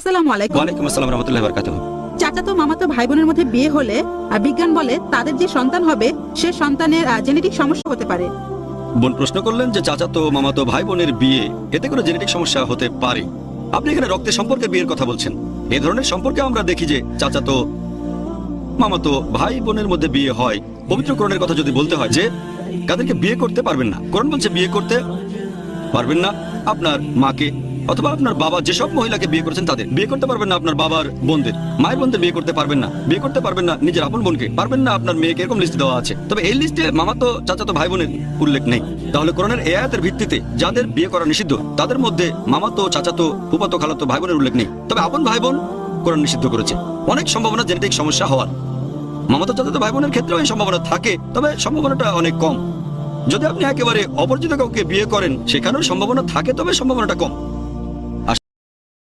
আসসালামু আলাইকুম। ওয়ালাইকুম আসসালাম রাহমাতুল্লাহি ওয়া বারাকাতুহু। চাচাতো মামাতো ভাই বোনের মধ্যে বিয়ে হলে বিজ্ঞান বলে তাদের যে সন্তান হবে সে সন্তানের জেনেটিক সমস্যা হতে পারে। বোন প্রশ্ন করলেন যে চাচাতো মামাতো ভাই বোনের বিয়ে এতে কোনো জেনেটিক সমস্যা হতে পারে। আপনি এখানে রক্তের সম্পর্কে বিয়ের কথা বলছেন। এই ধরনের সম্পর্কে আমরা দেখি যে চাচাতো মামাতো ভাই বোনের মধ্যে বিয়ে হয়। পবিত্র কোরআনের কথা যদি বলতে হয় যে কাদেরকে বিয়ে করতে পারবেন না, কোরআন বলছে বিয়ে করতে পারবেন না আপনার মাকে অথবা আপনার বাবা যেসব মহিলাকে বিয়ে করেছেন তাদের বিয়ে করতে পারবেন না, আপনার বাবার বোনদের মায়ের বোনদের বিয়ে করতে পারবেন না, বিয়ে করতে পারবেন না নিজের আপন বোনকে, পারবেন না আপনার মেয়েকে, এরকম লিস্টে দেওয়া আছে। তবে এই লিস্টে মামাতো চাচাতো ভাই বোনের উল্লেখ নেই। তাহলে কোরআনের এই আয়াতের ভিত্তিতে যাদের বিয়ে করা নিষিদ্ধ তাদের মধ্যে মামাতো চাচাতো ফুফাতো খালাতো ভাই বোনের উল্লেখ নেই। তবে আপন ভাই বোন কোরআন নিষিদ্ধ করেছে। অনেক সম্ভাবনা জেনেটিক সমস্যা হওয়ার। মামাতো চাচাতো ভাই বোনের ক্ষেত্রেও এই সম্ভাবনা থাকে, তবে সম্ভাবনাটা অনেক কম। যদি আপনি একেবারে অপরিচিত কাউকে বিয়ে করেন সেখানেও সম্ভাবনা থাকে, তবে সম্ভাবনাটা কম।